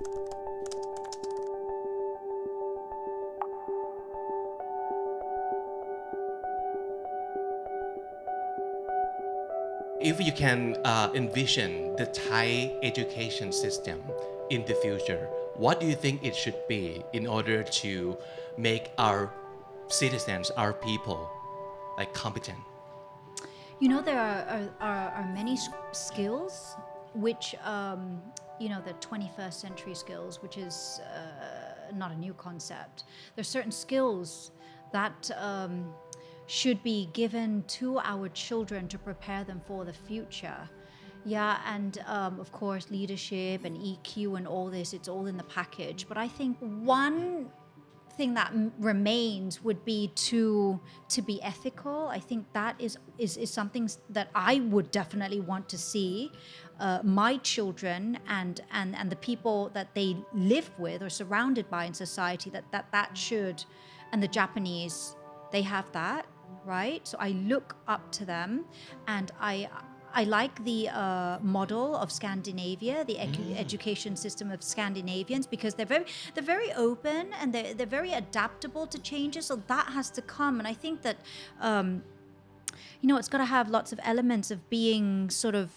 If you can envision the Thai education system in the future, what do you think it should be in order to make our citizens, our people, like competent? You know, there are many skills which, the 21st century skills, which is not a new concept. There are certain skills that should be given to our children to prepare them for the future. Yeah, and of course, leadership and EQ and all this, it's all in the package. But I think one thing that remains would be to be ethical. I think that is something that I would definitely want to see my children and the people that they live with or surrounded by in society, that should, and the Japanese, they have that, right? So I look up to them, and I like the model of Scandinavia, the education system of Scandinavians, because they're very open and they're very adaptable to changes. So that has to come, and I think that it's got to have lots of elements of being sort of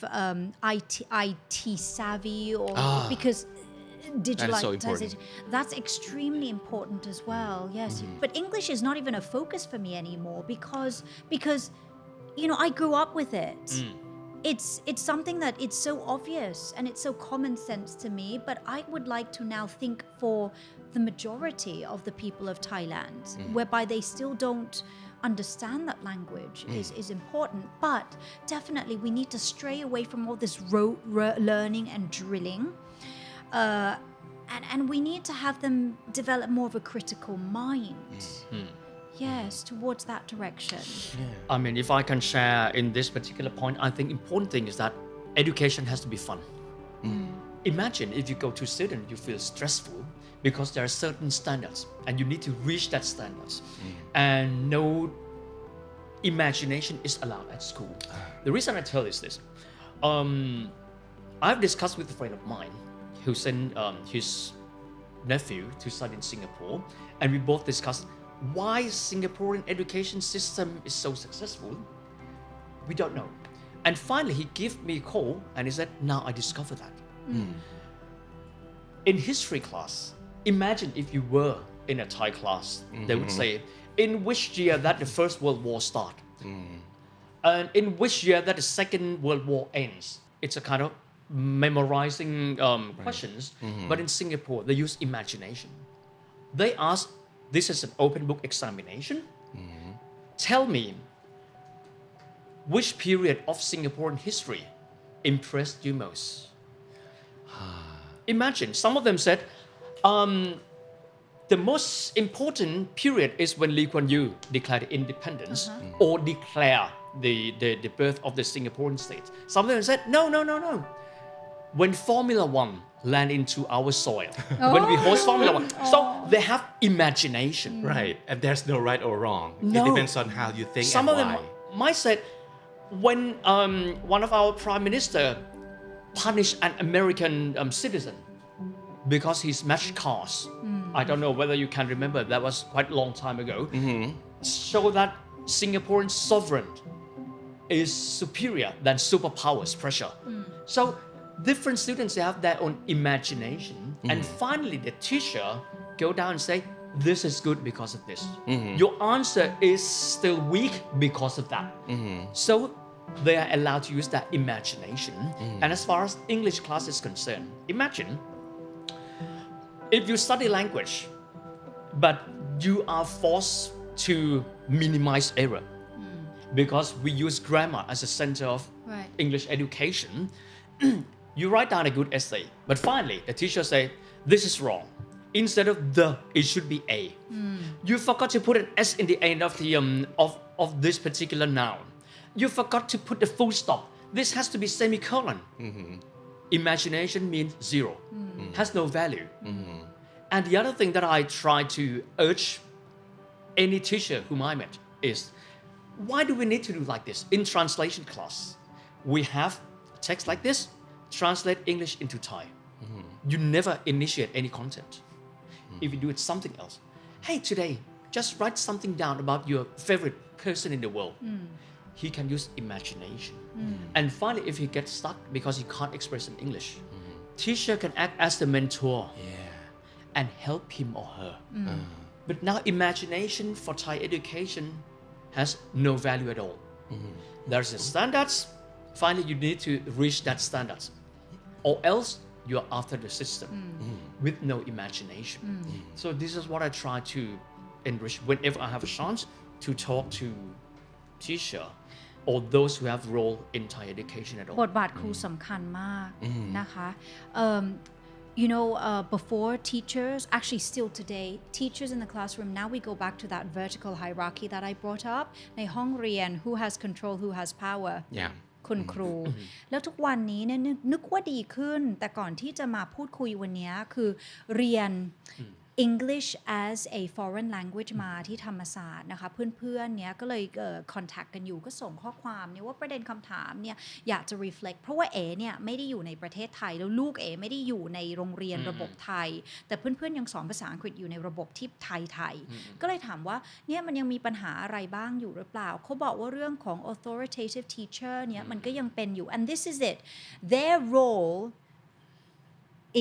IT savvy, or because digitalization, that's extremely important as well. Yes, but English is not even a focus for me anymore because I grew up with it. It's something that it's so obvious and it's so common sense to me, but I would like to now think for the majority of the people of Thailand, whereby they still don't understand that language is important. But definitely we need to stray away from all this rote learning and drilling, and we need to have them develop more of a critical mind. Yes, towards that direction. I mean, if I can share in this particular point, I think important thing is that education has to be fun. Imagine if you go to student, you feel stressful because there are certain standards and you need to reach that standards, and no imagination is allowed at school. The reason I tell is this: I've discussed with a friend of mine who sent his nephew to study in Singapore, and we both discussed why Singaporean education system is so successful. We don't know. And finally he gave me a call and he said, now I discovered that. In history class, imagine if you were in a Thai class, they would say, in which year that the First World War started, and in which year that the Second World War ends. It's a kind of memorizing questions, but in Singapore they use imagination. They ask, this is an open book examination. Tell me, which period of Singaporean history impressed you most? Imagine, some of them said, the most important period is when Lee Kuan Yew declared independence or declare the birth of the Singaporean state. Some of them said, no. When Formula One land into our soil, when we host Formula One. So they have imagination. Right, and there's no right or wrong. No. It depends on how you think. Some and of why. them might say, when one of our prime minister punished an American citizen because he smashed cars. I don't know whether you can remember, that was quite a long time ago. Show that Singaporean sovereign is superior than superpowers pressure. So different students, they have their own imagination, and finally the teacher go down and say, this is good because of this. Your answer is still weak because of that. So they are allowed to use that imagination. And as far as English class is concerned, imagine if you study language, but you are forced to minimize error because we use grammar as a center of English education. You write down a good essay, but finally the teacher say, this is wrong. Instead of the, it should be a. You forgot to put an s in the end of the of this particular noun. You forgot to put the full stop. This has to be semicolon. Imagination means zero, has no value. And the other thing that I try to urge any teacher whom I met is, why do we need to do like this? In translation class, we have text like this, translate English into Thai. you never initiate any content. If you do it something else, hey, today, just write something down about your favorite person in the world. He can use imagination. And finally, if he gets stuck because he can't express in English, teacher can act as the mentor and help him or her. But now imagination for Thai education has no value at all. There's a standards. Finally, you need to reach that standards, or else you're after the system with no imagination. So this is what I try to enrich whenever I have a chance to talk to teacher or those who have role in Thai education at all. บทบาทครูสำคัญมากนะคะ before teachers, actually still today, teachers in the classroom, now we go back to that vertical hierarchy that I brought up ในห้องเรียน who has control, who has power คุณครู แล้วทุกวันนี้เนี่ยนึกว่าดีขึ้น แต่ก่อนที่จะมาพูดคุยวันนี้คือเรียน English as a foreign language มาที่ธรรมศาสตร์นะคะเพื่อนๆเนี่ยก็เลยcontact กันอยู่ก็ส่งข้อความเนี่ยว่าประเด็นคำถามเนี่ยอยากจะ reflect เพราะว่าเนี่ยไม่ได้อยู่ในประเทศไทยแล้วลูกไม่ได้อยู่ในโรงเรียนระบบไทยแต่เพื่อนๆยังสอนภาษาอังกฤษอยู่ในระบบที่ไทยก็เลยถามว่าเนี่ยมันยังมีปัญหาอะไรบ้างอยู่หรือเปล่าเขาบอกว่าเรื่องของ authoritative teacher เนี่ยมันก็ยังเป็นอยู่ and this is it their role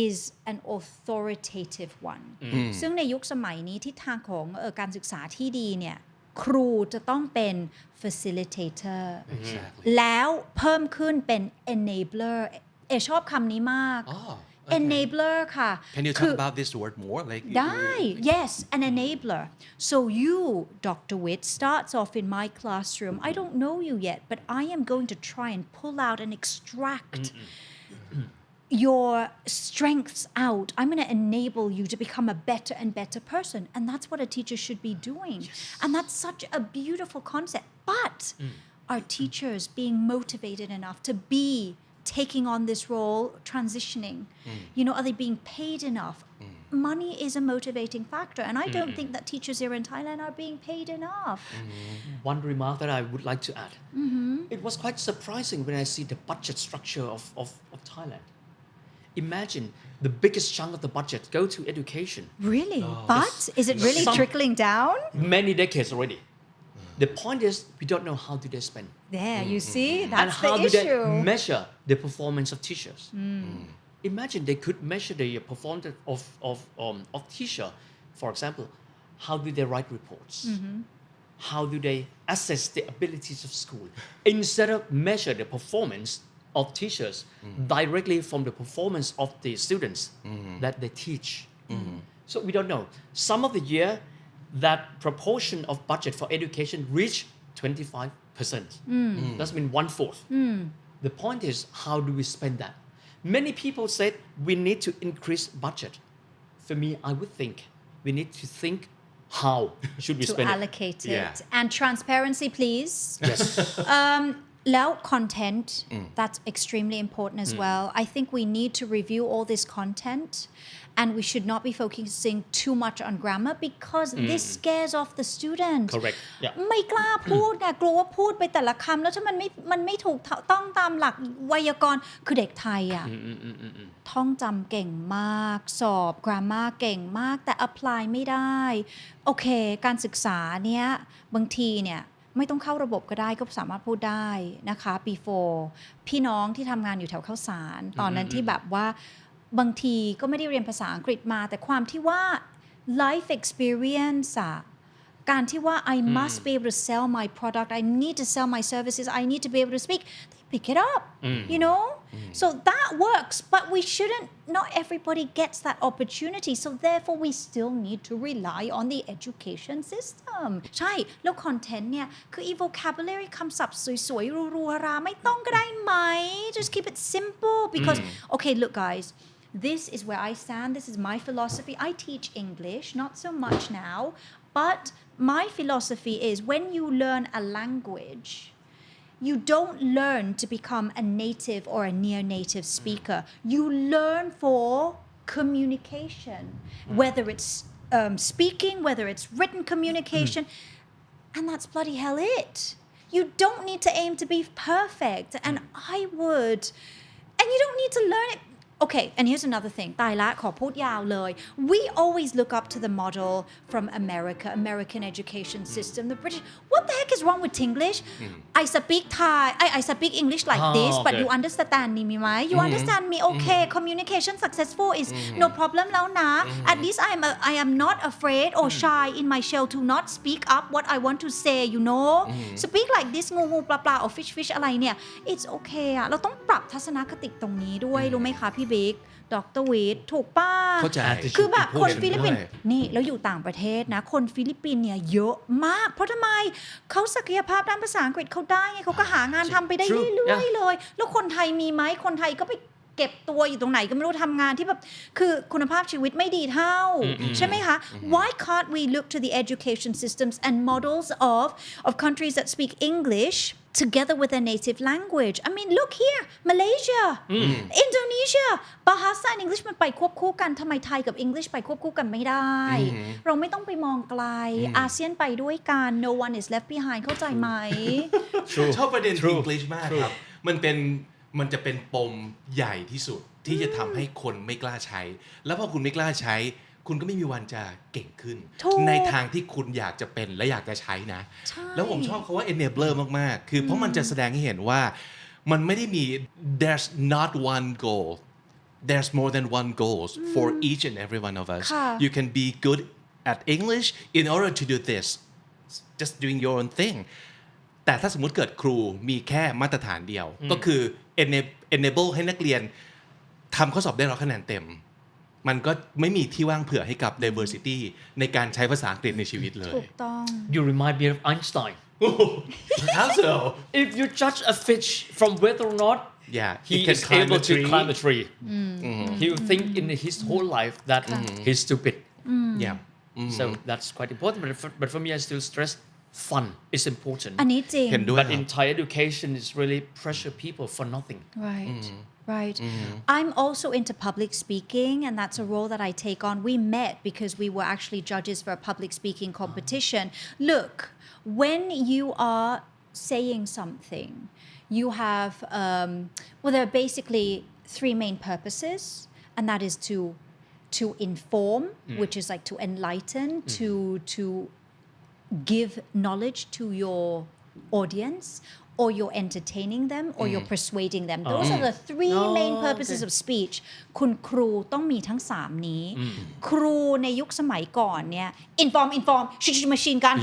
is an authoritative one ซึ่งในยุคสมัยนี้ทิศทางของการศึกษาที่ดีเนี่ยครูจะต้องเป็น facilitator แล้วเพิ่มขึ้นเป็น enabler ชอบคำนี้มาก enabler ค่ะ Can you talk about this word more? Like ได้ yes an enabler so you Dr. Witt starts off in my classroom I don't know you yet but I am going to try and pull out and extract your strengths out. I'm going to enable you to become a better and better person. And that's what a teacher should be doing. And that's such a beautiful concept. But are teachers being motivated enough to be taking on this role, transitioning? Are they being paid enough? Money is a motivating factor. And I don't think that teachers here in Thailand are being paid enough. One remark that I would like to add. It was quite surprising when I see the budget structure of Thailand. Imagine the biggest chunk of the budget go to education. Really? But is it really trickling down? Many decades already. The point is we don't know how do they spend. There, you see? That's and how the do issue. they measure the performance of teachers? Imagine they could measure the performance of teacher. For example, how do they write reports? How do they assess the abilities of school? Instead of measure the performance of teachers directly from the performance of the students that they teach. So we don't know. Some of the year, that proportion of budget for education reached 25%. That's mean 1/4. The point is, how do we spend that? Many people said we need to increase budget. For me, I would think we need to think how should we spend to it. allocate it. And transparency, please. Yes. แล้ว content that's extremely important as well I think we need to review all this content and we should not be focusing too much on grammar because this scares off the student Correct. Yeah. ไม่กล้าพูดกลัวว่าพูดไปแต่ละคำแล้วถ้ามันไม่ถูกต้องตามหลักไวยากรณ์คือเด็กไทยท่องจำเก่งมากสอบ grammar เก่งมากแต่ apply ไม่ได้โอเคการศึกษาเนี้ยบางทีเนี่ยไม่ต้องเข้าระบบก็ได้ก็สามารถพูดได้นะคะ before พี่น้องที่ทำงานอยู่แถวข้าวสารตอนนั้นที่แบบว่าบางทีก็ไม่ได้เรียนภาษาอังกฤษมาแต่ความที่ว่า life experience การที่ว่า I must be able to sell my product I need to sell my services I need to be able to speak they pick it up so that works but we shouldn't not everybody gets that opportunity so therefore we still need to rely on the education system ใช่แล้ว content เนี่ยคือ vocabulary คำศัพท์สวยๆรัวๆราไม่ต้องก็ได้ไหม just keep it simple because okay look guys this is where I stand this is my philosophy I teach English not so much now but my philosophy is when you learn a language you don't learn to become a native or a near native speaker you learn for communication whether it's speaking whether it's written communication and that's bloody hell it you don't need to aim to be perfect and I would and you don't need to learn it okay and here's another thing ตายละขอพูดยาวเลย we always look up to the model from American education system the British what the heck is wrong with English I speak Thai I speak English like this but you understand meไหม you understand me okay communication successful is no problem แล้วนะ at least I am not afraid or shy in my shell to not speak up what I want to say you know speak like this งูปลาor fish อะไรเนี่ย it's okay อะเราต้องปรับทัศนคติตรงนี้ด้วยรู้ไหมคะพี่บิ๊กดร.วิทย์ถูกป้าเข้าใจคือแบบคนฟิลิปปินส์นี่แล้วอยู่ต่างประเทศนะคนฟิลิปปินส์เนี่ยเยอะมากเพราะทำไมเขาศักยภาพด้านภาษาอังกฤษเขาได้ไงเขาก็หางานทำไปได้เรื่อยๆเลยแล้วคนไทยมีไหมคนไทยก็ไปเก็บตัวอยู่ตรงไหนก็ไม่รู้ทำงานที่แบบคือคุณภาพชีวิตไม่ดีเท่าใช่ไหมคะ Why can't we look to the education systems and models of countries that speak English together with a native language I mean look here Malaysia Indonesia Bahasa and English มันไปควบคู่กันทำไมไทยกับ English ไปควบคู่กันไม่ได้เราไม่ต้องไปมองไกลอาเซียนไปด้วยกัน no one is left behind เข้าใจไหมชอบประเด็น English มากครับมันจะเป็นปมใหญ่ที่สุดที่จะทำให้คนไม่กล้าใช้แล้วพอคุณไม่กล้าใช้คุณก็ไม่มีวันจะเก่งขึ้นในทางที่คุณอยากจะเป็นและอยากจะใช้นะแล้วผมชอบเขาว่า enabler มากๆคือเพราะมันจะแสดงให้เห็นว่ามันไม่ได้มี there's not one goal there's more than one goals for each and every one of us you can be good at English in order to do this just doing your own thingแต่ถ้าสมมุติเกิดครูมีแค่มาตรฐานเดียวก็คือ enable ให้นักเรียนทำข้อสอบได้100 คะแนนเต็มมันก็ไม่มีที่ว่างเผื่อให้กับ diversity ในการใช้ภาษาอังกฤษในชีวิตเลยถูกต้อง You remind me of Einstein How so If you judge a fish from whether or not he is able to climb a tree he will think in his whole life that he's stupid so that's quite important but for me I still stress fun is important อันนี้จริง but in Thai education is really pressure people for nothing Right. I'm also into public speaking, and that's a role that I take on. We met because we were actually judges for a public speaking competition. Look, when you are saying something, you have, well, there are basically 3 main purposes, and that is to inform, which is like to enlighten, to give knowledge to your audience, or you're entertaining them or you're persuading them those are the 3 main purposes of speech คุณครูต้องมีทั้ง3นี้ครูในยุคสมัยก่อนเนี่ย inform machine gun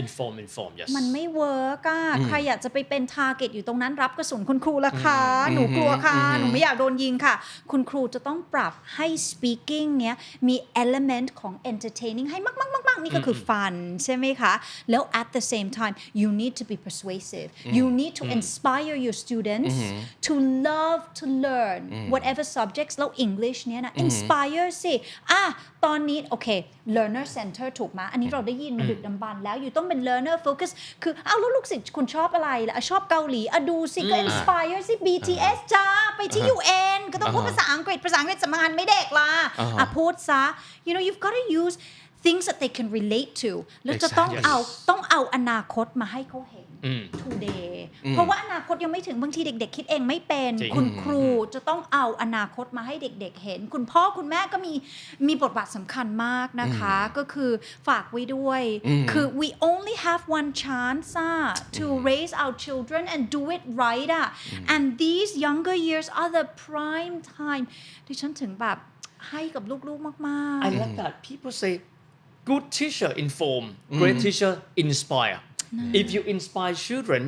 inform yes มันไม่เวิร์กอ่ะใครอยากจะไปเป็น target อยู่ตรงนั้นรับกระสุนคุณครูล่ะคะหนูกลัวค่ะหนูไม่อยากโดนยิงค่ะคุณครูจะต้องปรับให้ speaking เนี้ยมี element ของ entertaining ให้มากๆนี่ก็คือ fun ใช่ไหมคะแล้ว at the same time you need to be persuasive you need to inspire your students to love to learn whatever subjects แล้ว English เนี้ยนะ inspire สิตอนนี้โอเค learner center ถูกไหมอันนี้เราได้ยินมาดึกดำบรรพ์แล้วอยู่ต้องเป็น learner focus คือแล้วลูกศิษย์คุณชอบอะไรล่ะชอบเกาหลีดูสิก็ inspire สิ BTS จ้าไปที่ UN ก็ต้องพูดภาษาอังกฤษสำคัญไม่เด็กล่ะพูดซะ you know you've got to use things that they can relate to แล้วจะต้องเอาอนาคตมาให้เขาเห็นtoday เพราะว่าอนาคตยังไม่ถึงบางทีเด็กๆคิดเองไม่เป็นคุณครูจะต้องเอาอนาคตมาให้เด็กๆเห็นคุณพ่อคุณแม่ก็มีบทบาทสำคัญมากนะคะก็คือฝากไว้ด้วยคือ we only have one chance to raise our children and do it right and these younger years are the prime time ดิฉันถึงแบบให้กับลูกๆมากๆ I like that people say good teacher inform great teacher inspire if you inspire children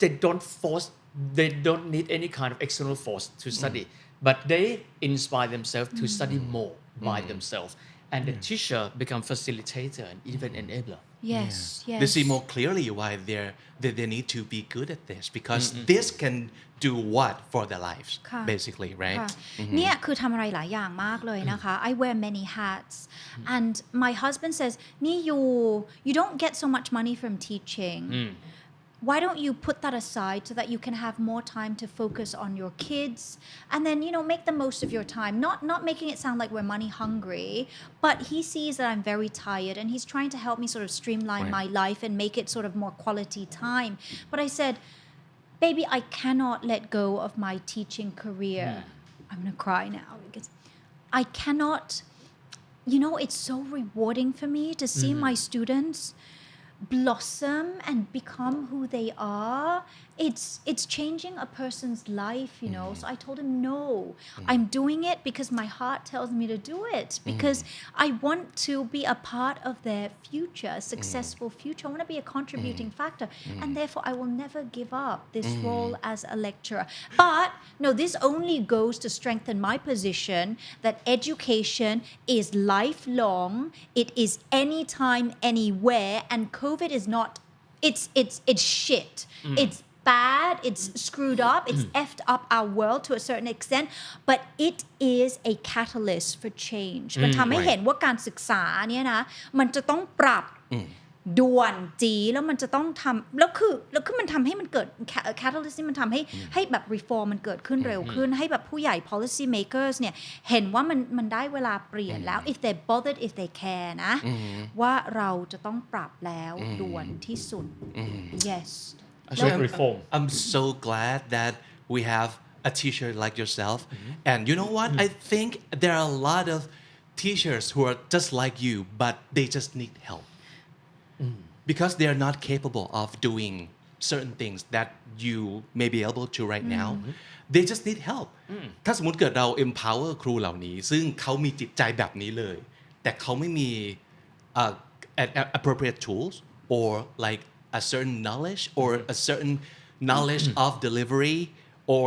they don't need any kind of external force to study but they inspire themselves to study more by themselves and the teacher become facilitator and even enabler yes they see more clearly why they need to be good at this because this can do what for their lives basically right เนี่ยคือทำอะไรหลายอย่างมากเลยนะคะ I wear many hats and my husband says นี่ you don't get so much money from teaching why don't you put that aside so that you can have more time to focus on your kids and then make the most of your time not making it sound like we're money hungry but he sees that I'm very tired and he's trying to help me sort of streamline my life and make it sort of more quality time but I said baby I cannot let go of my teaching career I'm gonna cry now because I cannot it's so rewarding for me to see my students blossom and become who they are. It's changing a person's life, So I told him, no, I'm doing it because my heart tells me to do it because I want to be a part of their future, successful future. I want to be a contributing factor, and therefore I will never give up this role as a lecturer. But no, this only goes to strengthen my position that education is lifelong. It is anytime, anywhere, and COVID is not. It's shit. It's bad, it's screwed up, it's effed up our world to a certain extent, but it is a catalyst for change. มันทำให้เห็นว่าการศึกษาเนี่ยนะมันจะต้องปรับด่วนจีแล้วมันจะต้องทำแล้วคือมันทำให้มันเกิด catalyst นี่มันทำให้แบบ reform มันเกิดขึ้นเร็วขึ้นให้แบบผู้ใหญ่ policy makers เนี่ยเห็นว่ามันได้เวลาเปลี่ยนแล้ว if they bothered if they care นะว่าเราจะต้องปรับแล้วด่วนที่สุด yes I'm so glad that we have a teacher like yourself. And you know what? I think there are a lot of teachers who are just like you, but they just need help. Because they are not capable of doing certain things that you may be able to right now. They just need help. ถ้าสมมติเกิดเรา empower ครูเหล่านี้ซึ่งเขามีจิตใจแบบนี้เลยแต่เขาไม่มี appropriate tools or like a certain knowledge or a certain knowledge of delivery or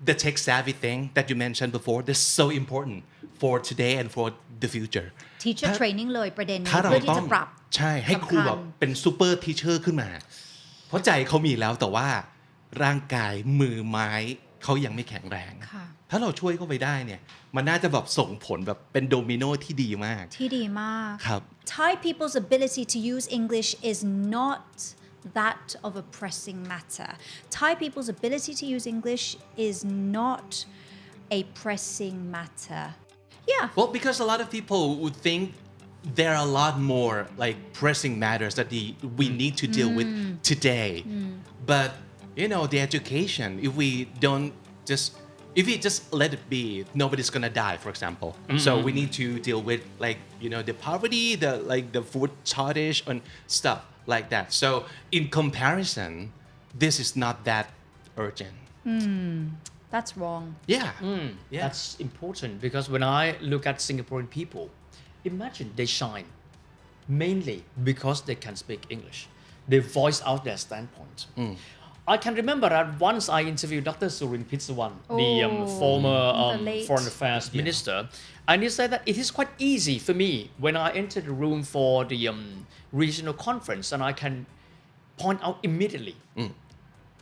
the tech savvy thing that you mentioned before that's so important for today and for the future teacher training เลยประเด็นนี้ เพื่ อที่จะปรับใช่ให้ครูแบบเป็นซูเปอร์ทีเชอร์ขึ้นมาเพราะใจเขามีแล้วแต่ว่าร่างกายมือไม้เขายังไม่แข็งแรงถ้าเราช่วยเขาไปได้เนี่ยมันน่าจะแบบส่งผลแบบเป็นโดมิโนที่ดีมากครับ Thai people's ability to use English is not that of a pressing matter. Thai people's ability to use English is not a pressing matter. Yeah. Well, because a lot of people would think there are a lot more like pressing matters that we need to deal with today. But the education, if we just let it be, nobody's gonna die, for example. So we need to deal with like the poverty, the food shortage and stuff like that. So in comparison, this is not that urgent. That's wrong. Yeah. That's important because when I look at Singaporean people, imagine they shine mainly because they can speak English. They voice out their standpoint. I can remember that once I interviewed Dr. Surin Pitsawan, the former foreign affairs minister, and he said that it is quite easy for me when I enter the room for the regional conference and I can point out immediately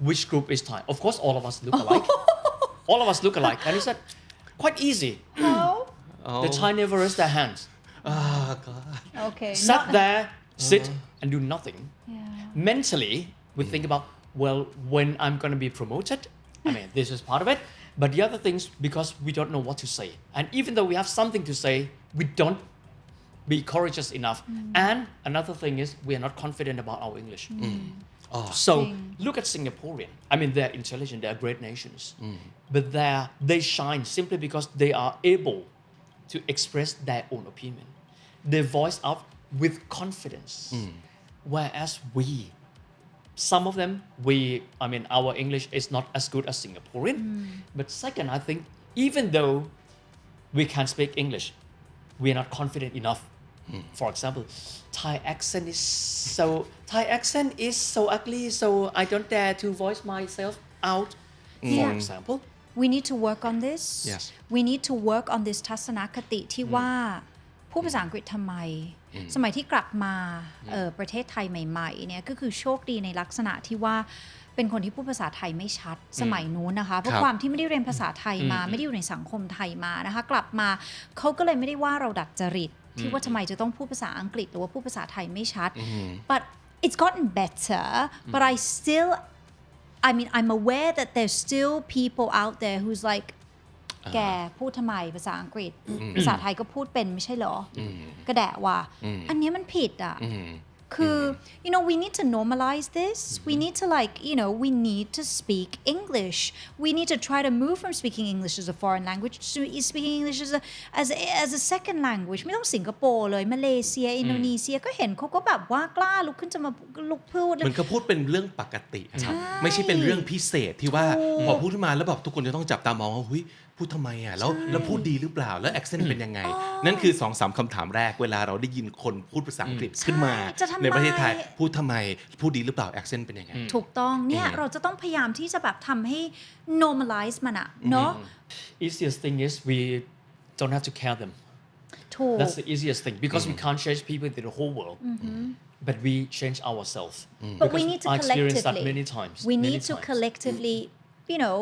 which group is Thai. Of course, all of us look alike. All of us look alike. And he said, quite easy. The Thai never raise their hands. Oh, God. Okay. Sat there, sit, and do nothing. Yeah. Mentally, we think about, well, when I'm going to be promoted, I mean, this is part of it. But the other things, because we don't know what to say. And even though we have something to say, we don't be courageous enough. And another thing is, we are not confident about our English. So look at Singaporean. I mean, they're intelligent, they're great nations. But they shine simply because they are able to express their own opinion. They voice out with confidence. Whereas some of them, our English is not as good as Singaporean. But second, I think even though we can speak English, we are not confident enough. For example, Thai accent is so ugly, so I don't dare to voice myself out. For example. We need to work on this. Yes. We need to work on this ทัศนคติที่ว่าพูดภาษาอังกฤษทำไมสมัยที่กลับมาประเทศไทยใหม่ๆเนี่ยก็คือโชคดีในลักษณะที่ว่าเป็นคนที่พูดภาษาไทยไม่ชัดสมัยนู้นนะคะเพราะความที่ไม่ได้เรียนภาษาไทยมาไม่ได้อยู่ในสังคมไทยมานะคะกลับมาเขาก็เลยไม่ได้ว่าเราดัดจริตที่ว่าทำไมจะต้องพูดภาษาอังกฤษหรือว่าพูดภาษาไทยไม่ชัด but it's gotten better but I'm aware that there's still people out there who's like แกพูดทำไมภาษาอังกฤษภาษาไทยก็พูดเป็นไม่ใช่เหรอก็แดะว่าอันนี้มันผิดอ่ะ คือ you know we need to normalize this we need to like you know we need to speak English we need to try to move from speaking English as a foreign language to speaking English as a second language ไม่ต้องสิงคโปร์เลยมาเลเซียอินโดนีเซียก็เห็นเขาก็แบบว่ากล้าลุกขึ้นจะมาลุกพูดมันก็พูดเป็นเรื่องปกติครับไม่ใช่เป็นเรื่องพิเศษที่ว่าพอพูดขึ้นมาแล้วแบบทุกคนจะต้องจับตามองว่าเฮ้ยพูดทำไมอ่ะแล้วพูดดีหรือเปล่าแล้ว accent เป็นยังไงนั่นคือ 2-3 คำถามแรกเวลาเราได้ยินคนพูดภาษาอังกฤษขึ้นมาในประเทศไทยพูดทำไมพูดดีหรือเปล่า accent เป็นยังไงถูกต้องเนี่ยเราจะต้องพยายามที่จะแบบทำให้ normalize มันอะเนาะ easiest thing is we don't have to care them ถูก that's the easiest thing because we can't change people in the whole world but we change ourselves but we need to I experienced that collectively many times we need to collectively you know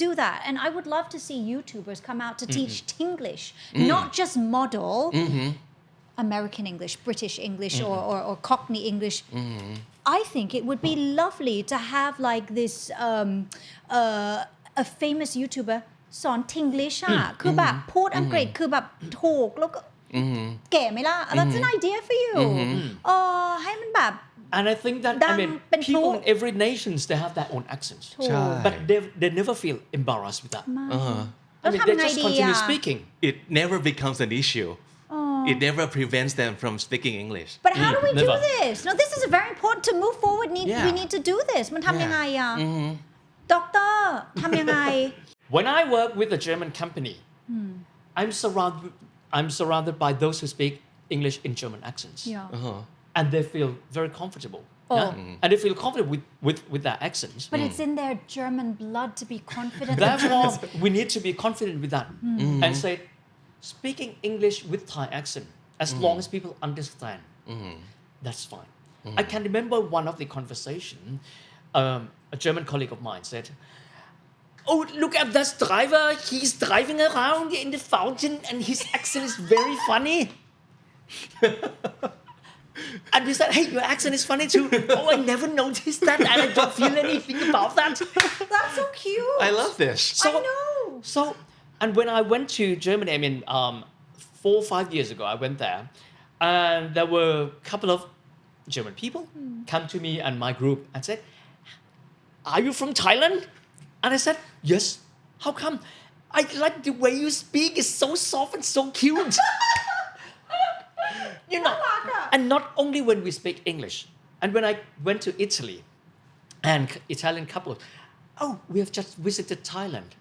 do that and I would love to see YouTubers come out to teach Tinglish not just model American English British English or Cockney English I think it would be lovely to have like this a famous YouTuber สอน Tinglish อ่ะคือแบบพูดอังกฤษคือแบบถูกแล้วก็เก๋ไหมล่ะ That's an idea for you ให้มันแบบAnd I think that I mean people in every nations they have their own accents but they never feel embarrassed with that I mean they just continue speaking it never becomes an issue it never prevents them from speaking English but how do we do this no this is very important to move forward we need to do this มันทำยังไงอ่ะด็อกเตอร์ทำยังไงWhen I work with a German company I'm surrounded by those who speak English in German accents and they feel very comfortable and they feel confident with their accents but it's in their German blood to be confident therefore we need to be confident with that and say speaking English with Thai accent as long as people understand that's fine I can remember one of the conversation a German colleague of mine said oh look at this driver he's driving around in the fountain and his accent is very funny and we said hey your accent is funny too oh I never noticed that and I don't feel anything about that that's so cute I love this I know so and when I went to Germany I mean 4 or 5 years ago I went there and there were a couple of German people come to me and my group and said are you from Thailand and I said yes how come I like the way you speak it's so soft and so cute you know and not only when we speak English and when I went to Italy and Italian couple oh we have just visited Thailand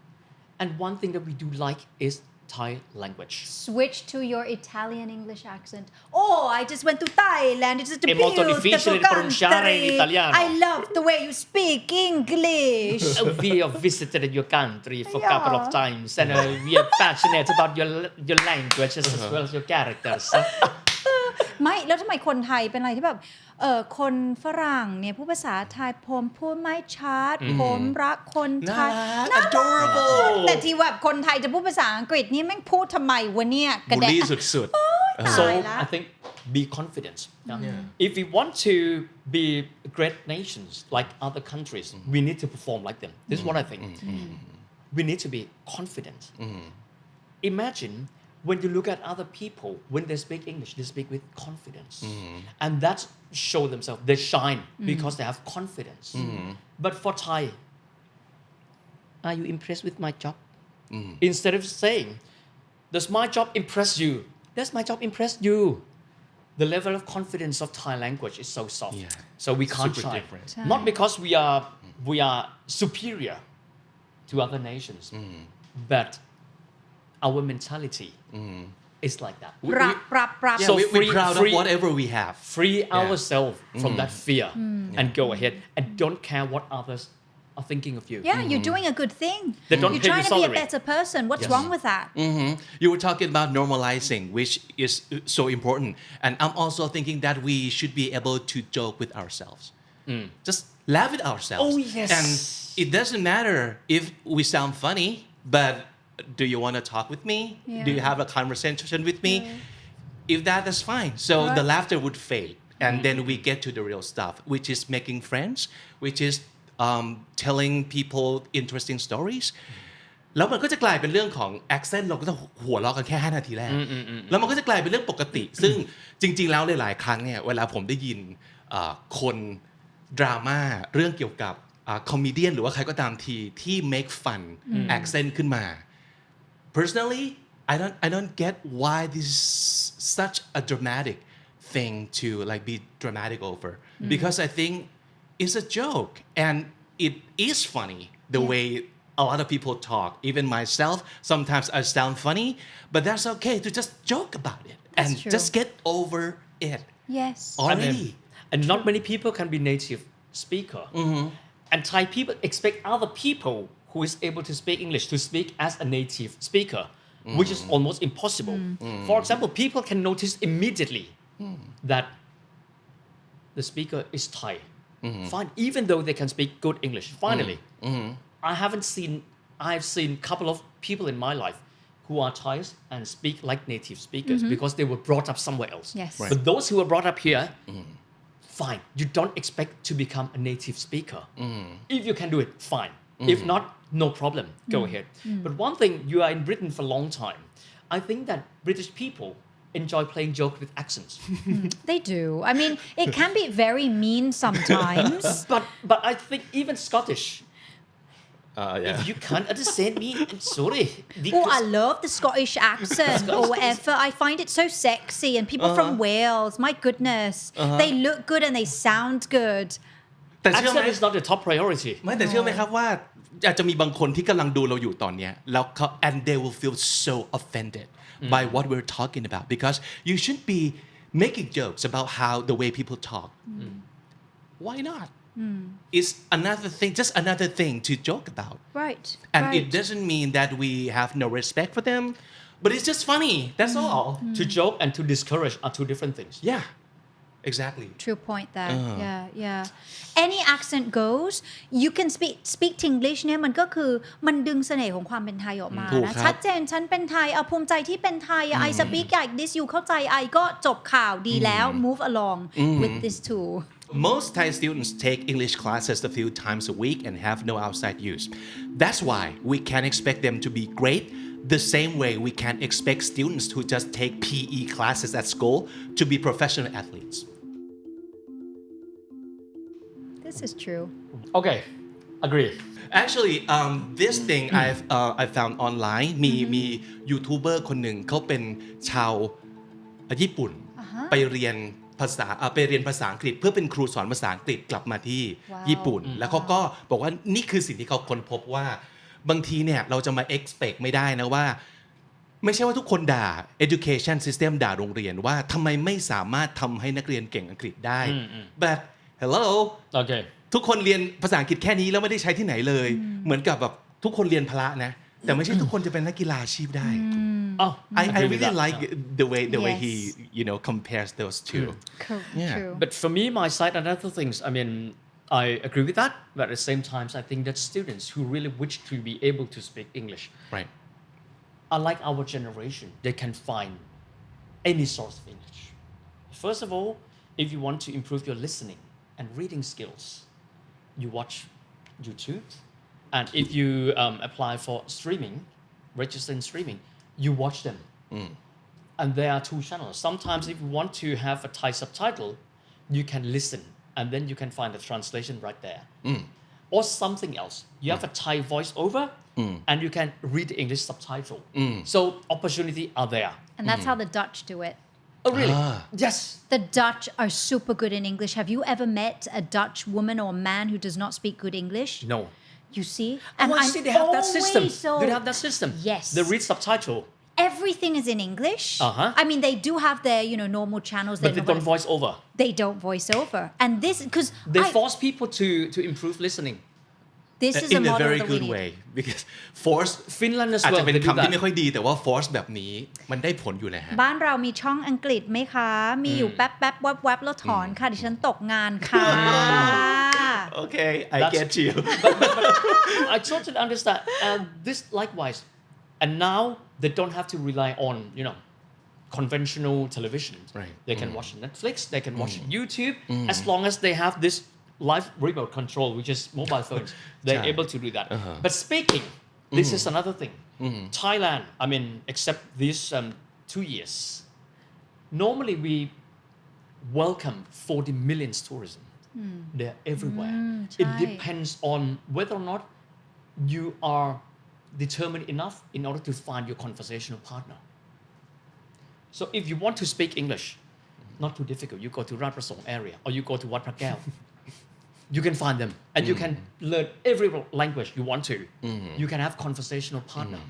and one thing that we do like is Thai language switch to your Italian English accent oh I just went to Thailand it's a molto difficile pronunciare l'italiano I love the way you speak English we have visited your country for a couple of times and we are passionate about your languages as well as your charactersไม่แล้วทำไมคนไทยเป็นอะไรที่แบบคนฝรั่งเนี่ยพูดภาษาไทยผมพูดไม่ชัดผมรักคนไทย adorable แต่ที่แบบคนไทยจะพูดภาษาอังกฤษนี่แม่งพูดทำไมวะเนี่ยกระแดะ บูลลี่สุดso I think be confident if we want to be great nations like other countries we need to perform like them this is what I think we need to be confident imagine when you look at other people when they speak English they speak with confidence and that show themselves they shine because they have confidence but for Thai are you impressed with my job instead of saying does my job impress you does my job impress you the level of confidence of Thai language is so soft so we can't shine not because we are superior to other nations but our mentality is like that. So we're proud of whatever we have. Free ourselves from that fear and go ahead and don't care what others are thinking of you. Yeah, you're doing a good thing. They don't you're trying to be a better person. What's wrong with that? You were talking about normalizing, which is so important. And I'm also thinking that we should be able to joke with ourselves. Just laugh at ourselves. Oh, yes. And it doesn't matter if we sound funny, but do you want to talk with me? Do you have a conversation with me? If that's fine. So the laughter would fade. And then we get to the real stuff, which is making friends, which is telling people interesting stories. แล้วมันก็จะกลายเป็นเรื่องของ accent เราก็จะหัวเราะกันแค่5นาทีแรกแล้วมันก็จะกลายเป็นเรื่องปกติซึ่งจริงๆแล้วหลายๆครั้งเนี่ยเวลาผมได้ยินคนดราม่าเรื่องเกี่ยวกับคอมเมเดียนหรือว่าใครก็ตามทีที่ make fun accent ขึ้นมา personally I don't get why this is such a dramatic thing to like be dramatic over because I think it's a joke and it is funny the way a lot of people talk even myself sometimes I sound funny but that's okay to just joke about it and just get over it yes already and not many people can be native speaker and Thai people expect other people who is able to speak English to speak as a native speaker which is almost impossible for example people can notice immediately that the speaker is Thai fine even though they can speak good English finally I've seen a couple of people in my life who are Thais and speak like native speakers because they were brought up somewhere else yes but those who were brought up here fine you don't expect to become a native speaker if you can do it fine if not no problem go ahead but one thing you are in Britain for a long time I think that British people enjoy playing jokes with accents they do I mean it can be very mean sometimes but I think even Scottish yeah. if you can't understand me I'm sorry oh I love the Scottish accent or whatever I find it so sexy and people from Wales my goodness they look good and they sound good แต่เชื่อไหม accent is not the top priority ไม่แต่เชื่อไหมครับว่าอาจจะมีบางคนที่กำลังดูเราอยู่ตอนเนี้ยแล้วเขา and they will feel so offended by what we're talking about because you shouldn't be making jokes about how the way people talk why not it's another thing just another thing to joke about right and right. it doesn't mean that we have no respect for them but it's just funny that's all to joke and to discourage are two different things yeah exactly true point there yeah any accent goes you can speak English เนี่ยมันก็คือมันดึงเสน่ห์ของความเป็นไทยออกมานะชัดเจนฉันเป็นไทยเอาภูมิใจที่เป็นไทย I speak like this you เข้าใจ I ก็จบข่าวดีแล้ว move along with this too Most Thai students take English classes a few times a week and have no outside use. That's why we can't expect them to be great the same way we can't expect students who just take PE classes at school to be professional athletes. This is true. okay agree Actually this thing I found online มียูทูบเบอร์คนหนึ่งเขาเป็นชาวญี่ปุ่นไปเรียนภาษาอังกฤษเพื่อเป็นครูสอนภาษาอังกฤษกลับมาที่ญี่ปุ่นแล้วเขาก็บอกว่านี่คือสิ่งที่เขาค้นพบว่าบางทีเนี่ยเราจะมา expect ไม่ได้นะว่าไม่ใช่ว่าทุกคนด่า education system ด่าโรงเรียนว่าทำไมไม่สามารถทำให้นักเรียนเก่งอังกฤษได้ but hello okay ทุกคนเรียนภาษาอังกฤษแค่นี้แล้วไม่ได้ใช้ที่ไหนเลยเหมือนกับแบบทุกคนเรียนพละนะแต่ไม่ใช่ทุกคนจะเป็นนักกีฬาอาชีพได้I really like the way he compares those two True. but for me my side another things I mean I agree with that but at the same time I think that students who really wish to be able to speak English right unlike our generation they can find any source of English first of all if you want to improve your listening and reading skills you watch YouTube and if you apply for streaming register in streaming you watch them and there are two channels sometimes if you want to have a Thai subtitle you can listen and then you can find the translation right there or something else you have a Thai voiceover and you can read the English subtitle so opportunity are there And that's how the Dutch do it. oh really yes The Dutch are super good in English. Have you ever met a Dutch woman or man who does not speak good English? no You see? and I see they have that system they have that system Yes. they read subtitle Everything is in English. Uh-huh. I mean, they do have their, normal channels. but they don't voice over They don't voice over. And this, because they force people to improve listening this is a in a model very that we good need. way because force Finland as อาจ well จะเป็น they do คำที่ that ไม่ค่อยดีแต่ว่า force แบบนี้มันได้ผลอยู่นะฮะ บ้านเรามีช่องอังกฤษไหมคะ มีอยู่แป๊บแป๊บแวบแวบแล้วถอนค่ะ ดิฉันตกงานค่ะ okay I get you I totally understand and this likewise and now they don't have to rely on conventional television Right. they can watch Netflix they can watch YouTube as long as they have this live remote control which is mobile phones they're able to do that but speaking This is another thing. Thailand, I mean, except these 2 years, normally we welcome 40 million tourism. They're everywhere. It depends on whether or not you are determined enough in order to find your conversational partner. So if you want to speak English, not too difficult, you go to Rat Prasong area or you go to Wat Phra Kaew. You can find them and you can learn every language you want to. You can have conversational partner.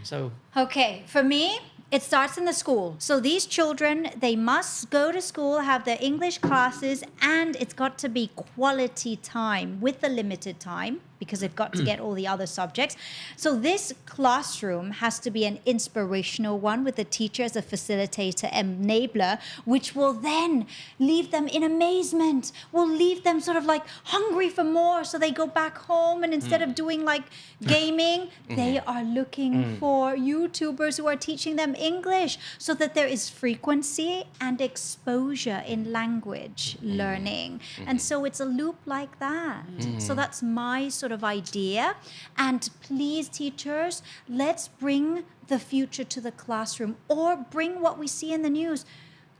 So Okay, for me, it starts in the school. So these children, they must go to school, have their English classes, and it's got to be quality time with the limited time because they've got to get all the other subjects. So this classroom has to be an inspirational one with the teacher as a facilitator, enabler, which will then leave them in amazement, will leave them sort of like hungry for more. So they go back home and instead of doing like gaming, they are looking for YouTubers who are teaching them English so that there is frequency and exposure in language learning. And so it's a loop like that. So that's my sort of idea. And please, teachers, let's bring the future to the classroom or bring what we see in the news.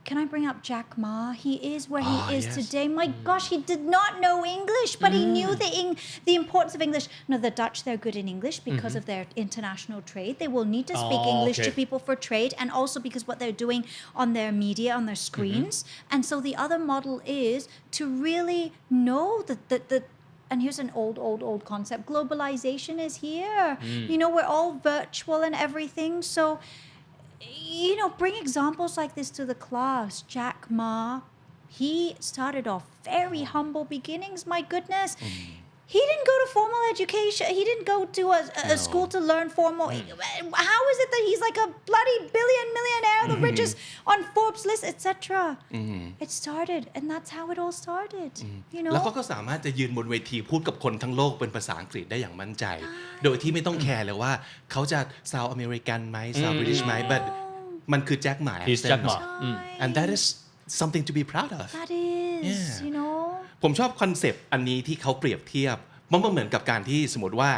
Can I bring up Jack Ma? He is where he is today. My gosh, he did not know English, but he knew the importance of English. No, the Dutch, they're good in English because of their international trade. They will need to speak English to people for trade and also because what they're doing on their media, on their screens. And so the other model is to really know that and here's an old concept. Globalization is here. You know, we're all virtual and everything. So, you know, bring examples like this to the class. Jack Ma, he started off very humble beginnings. My goodness. He didn't go to formal education. He didn't go to a school to learn formal. How is it that he's like a bloody millionaire, the richest on Forbes list, etc.? It started, and that's how it all started. You know. แล้วก็สามารถจะยืนบนเวทีพูดกับคนทั้งโลกเป็นภาษาอังกฤษได้อย่างมั่นใจโดยที่ไม่ต้องแคร์เลยว่าเขาจะซาวอเมริกันไหมซาวบริติชไหม but มันคือแจ็คหมา He's Jack Ma. and that is something to be proud of. That is, you know. ผมชอบคอนเซปต์อันนี้ที่เขาเปรียบเทียบมันเหมือนกับการที่สมมติว่า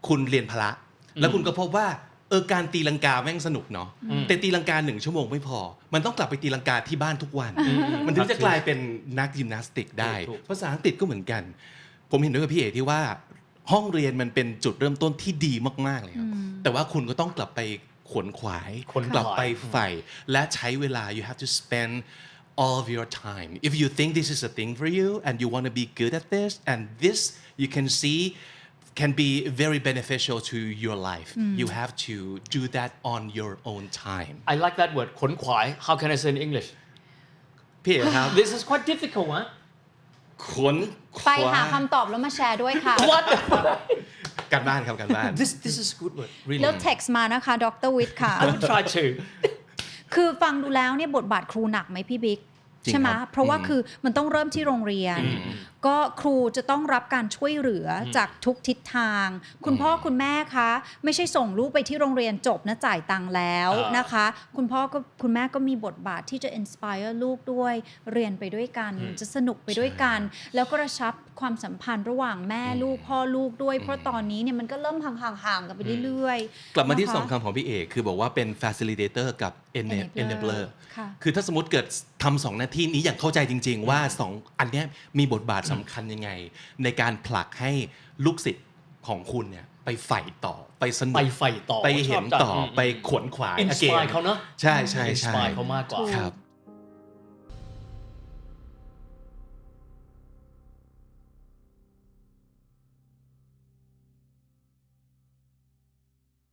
คุณเรียนพละแล้วคุณก็พบว่าการตีลังกาแม่งสนุกเนาะแต่ตีลังกา1 ชั่วโมงไม่พอมันต้องกลับไปตีลังกาที่บ้านทุกวันมันถึงจะกลายเป็นนักยิมนาสติกได้ภาษาอังกฤษก็เหมือนกันผมเห็นด้วยกับพี่เอกที่ว่าห้องเรียนมันเป็นจุดเริ่มต้นที่ดีมากๆเลยครับแต่ว่าคุณก็ต้องกลับไปขวนขวายกลับไปใฝ่และใช้เวลา you have to spend all of your time. If you think this is a thing for you and you want to be good at this, and this you can see can be very beneficial to your life, you have to do that on your own time. I like that word ขนขวาย How can I say in English? พี่ครับ This is quite difficult, huh? ขนข ไป วา หาคำตอบแล้วมาแชร์ด้วยค่ะ What? การบ้านครับการบ้าน This is a good word, แล้ว really. text มานะคะดร.วิทย์ค่ะ I will try to. คือฟังดูแล้วเนี่ยบทบาทครูหนักไหมพี่บิ๊กใช่ไหมเพราะว่าคือมันต้องเริ่มที่โรงเรียนก็ครูจะต้องรับการช่วยเหลือจากทุกทิศทางคุณพ่อคุณแม่คะไม่ใช่ส่งลูกไปที่โรงเรียนจบนะจ่ายตังค์แล้วนะคะคุณพ่อก็คุณแม่ก็มีบทบาทที่จะ inspire ลูกด้วยเรียนไปด้วยกันจะสนุกไปด้วยกันแล้วก็กระชับความสัมพันธ์ระหว่างแม่ลูกพ่อลูกด้วยเพราะตอนนี้เนี่ยมันก็เริ่มห่างๆกันไปเรื่อยๆกลับมาที่ นะคะ 2 คำของพี่เอกคือบอกว่าเป็น facilitator กับ enabler ค่ะ คือถ้าสมมติเกิดทำ2 หน้าที่นี้อย่างเข้าใจจริงๆว่า2 อันเนี้ยมีบทบาทสำคัญยังไงในการผลักให้ลูกศิษย์ของคุณเนี่ยไปใฝ่ต่อไปสนุก ไปใฝ่ต่อ ไปเห็นต่อไปขวนขวาย Inspire เขาเนอะ ใช่ใช่ใช่ Inspire เขามากกว่า ครับ